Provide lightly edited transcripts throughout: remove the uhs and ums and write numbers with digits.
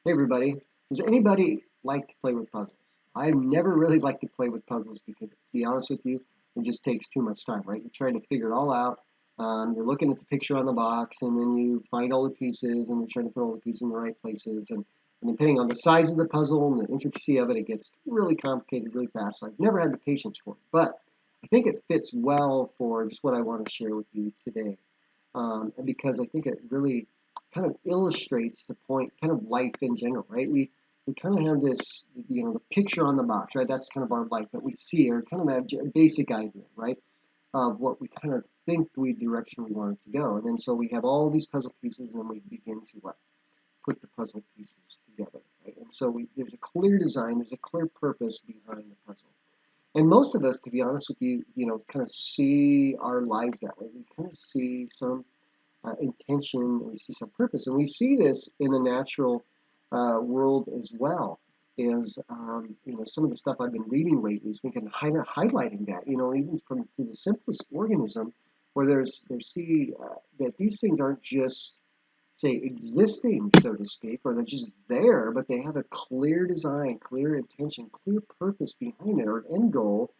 Hey everybody, does anybody like to play with puzzles? I've never really liked to play with puzzles because, to be honest with you, it just takes too much time, right? You're trying to figure it all out. You're looking at the picture on the box, and then you find all the pieces, and you're trying to put all the pieces in the right places. And depending on the size of the puzzle and the intricacy of it, it gets really complicated really fast. So I've never had the patience for it, but I think it fits well for just what I want to share with you today, and because I think it really kind of illustrates the point, kind of life in general, right? We kind of have this, the picture on the box, right? That's kind of our life that we see, or kind of a basic idea, right, of what we kind of think the direction we want it to go. And then so we have all these puzzle pieces, and then we begin to what? Put the puzzle pieces together, right? And so there's a clear design, there's a clear purpose behind the puzzle. And most of us, to be honest with you, kind of see our lives that way. We kind of see some intention, and we see some purpose. And we see this in the natural world as well. Is some of the stuff I've been reading lately is we can highlighting that, even from to the simplest organism, where there's see that these things aren't just say existing, so to speak, or they're just there, but they have a clear design, clear intention, clear purpose behind it, or an end goal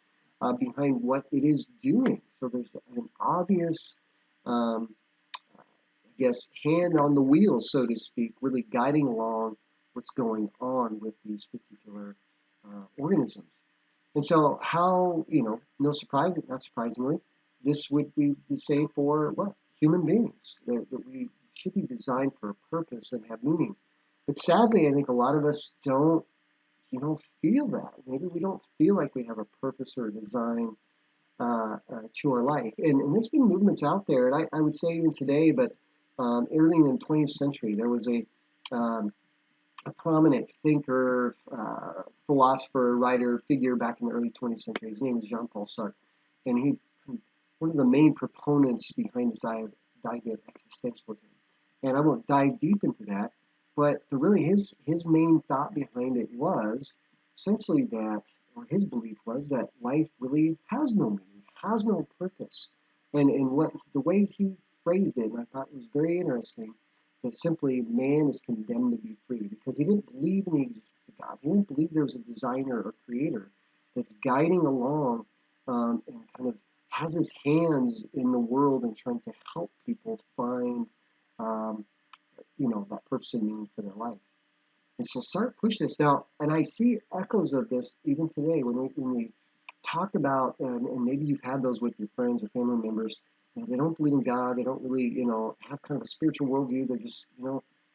behind what it is doing. So there's an obvious um, guess, hand on the wheel, so to speak, really guiding along what's going on with these particular organisms. And so, how, no surprise, not surprisingly, this would be the same for what? Human beings, that we should be designed for a purpose and have meaning. But sadly, I think a lot of us don't, feel that. Maybe we don't feel like we have a purpose or a design to our life. And there's been movements out there, and I would say even today, but early in the 20th century, there was um, a prominent thinker, philosopher, writer, figure back in the early 20th century. His name was Jean-Paul Sartre, and he one of the main proponents behind this idea of existentialism. And I won't dive deep into that, but really his main thought behind it was essentially that, or his belief was that life really has no meaning, has no purpose. And what the way he phrased it, and I thought it was very interesting, that simply man is condemned to be free because he didn't believe in the existence of God. He didn't believe there was a designer or creator that's guiding along and kind of has his hands in the world and trying to help people find, um, that purpose and meaning for their life. And so start push this now, and I see echoes of this even today when we talk about, and maybe you've had those with your friends or family members. They don't believe in God. They don't really, have kind of a spiritual worldview. They're just,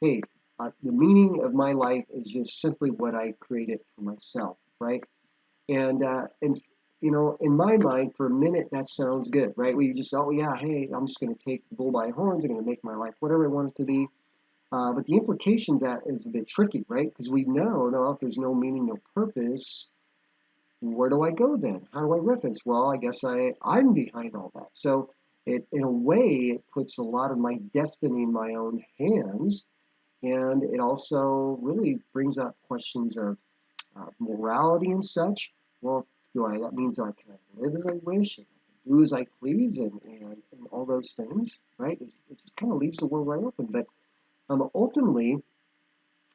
hey, the meaning of my life is just simply what I created for myself, right? And in my mind, for a minute, that sounds good, right? We just, oh yeah, hey, I'm just going to take the bull by horns. I'm going to make my life whatever I want it to be. But the implications of that is a bit tricky, right? Because we know, no, if there's no meaning, no purpose, where do I go then? How do I reference? Well, I guess I'm behind all that. So in a way, it puts a lot of my destiny in my own hands, and it also really brings up questions of morality and such. Well, that means I can live as I wish and do as I please and all those things, right? It just kind of leaves the world wide open. But ultimately,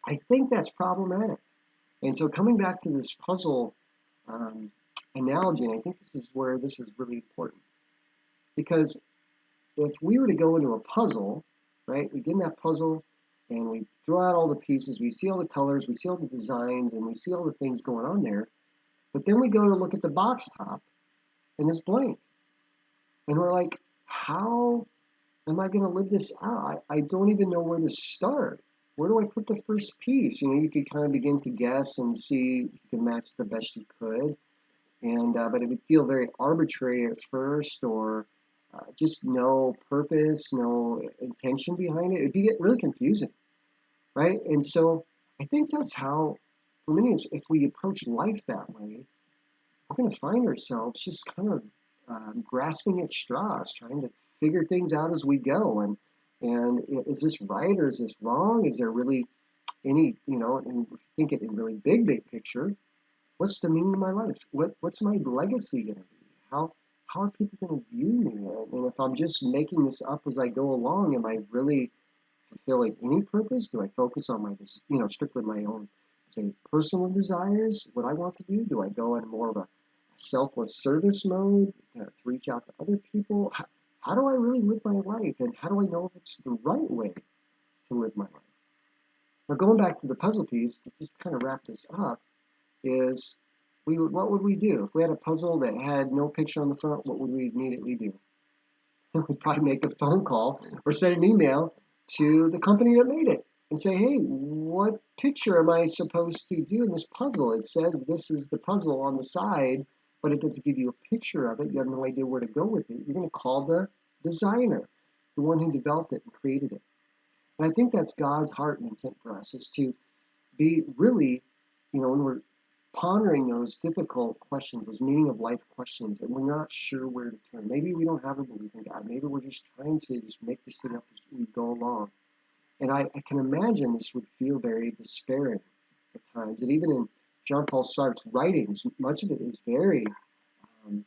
I think that's problematic. And so coming back to this puzzle um, analogy, and I think this is where this is really important. Because if we were to go into a puzzle, right, we get in that puzzle and we throw out all the pieces, we see all the colors, we see all the designs, and we see all the things going on there. But then we go to look at the box top and it's blank. And we're like, how am I going to live this out? I don't even know where to start. Where do I put the first piece? You could kind of begin to guess and see if you can match the best you could. And but it would feel very arbitrary at first, or just no purpose, no intention behind it. It'd be get really confusing, right? And so I think that's how, for many, if we approach life that way, we're going to find ourselves just kind of grasping at straws, trying to figure things out as we go. And is this right or is this wrong? Is there really any, and think it in really big picture? What's the meaning of my life? What's my legacy going to be? How are people going to view me? And if I'm just making this up as I go along, am I really fulfilling any purpose? Do I focus on my, strictly my own, say, personal desires, what I want to do? Do I go in more of a selfless service mode to reach out to other people? How do I really live my life? And how do I know if it's the right way to live my life? Now, going back to the puzzle piece, to just kind of wrap this up, is what would we do? If we had a puzzle that had no picture on the front, what would we immediately do? We'd probably make a phone call or send an email to the company that made it and say, hey, what picture am I supposed to do in this puzzle? It says this is the puzzle on the side, but it doesn't give you a picture of it. You have no idea where to go with it. You're going to call the designer, the one who developed it and created it. And I think that's God's heart and intent for us, is to be really, when we're pondering those difficult questions, those meaning of life questions, and we're not sure where to turn. Maybe we don't have a belief in God. Maybe we're just trying to just make this thing up as we go along. And I can imagine this would feel very despairing at times. And even in Jean-Paul Sartre's writings, much of it is very um,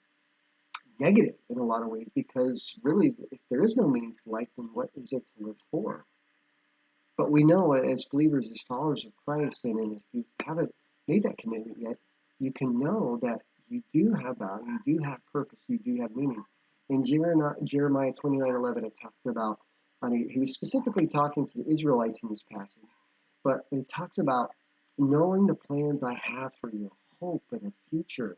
negative in a lot of ways, because really, if there is no meaning to life, then what is it to live for? But we know, as believers, as followers of Christ, and if you haven't made that commitment yet, you can know that you do have value, you do have purpose, you do have meaning. In Jeremiah 29:11, it talks about, he was specifically talking to the Israelites in this passage, but it talks about knowing the plans I have for you, hope and a future,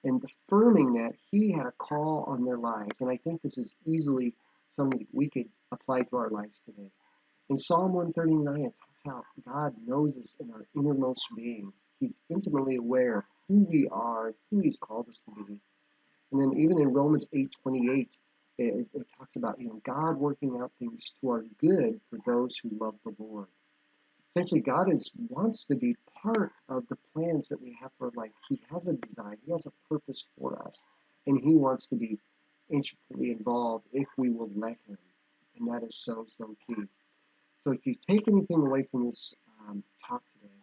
and affirming that he had a call on their lives. And I think this is easily something we could apply to our lives today. In Psalm 139, it talks how God knows us in our innermost being. He's intimately aware of who we are, who He's called us to be. And then even in Romans 8:28, it talks about God working out things to our good for those who love the Lord. Essentially, God wants to be part of the plans that we have for life. He has a design. He has a purpose for us. And He wants to be intricately involved if we will let Him. And that is so, so key. So if you take anything away from this talk today,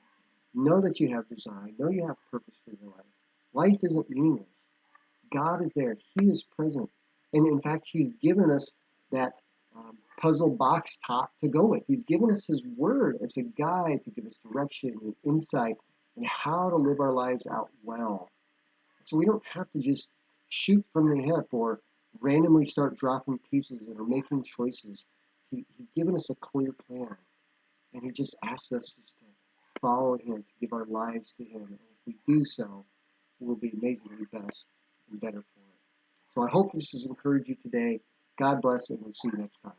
know that you have design, know you have purpose for your life. Life isn't meaningless. God is there. He is present. And in fact, He's given us that puzzle box top to go with. He's given us His Word as a guide to give us direction and insight and how to live our lives out well. So we don't have to just shoot from the hip or randomly start dropping pieces or making choices. He's given us a clear plan, and He just asks us just to follow Him, to give our lives to Him. And if we do so, we'll be amazingly best and better for it. So I hope this has encouraged you today. God bless, and we'll see you next time.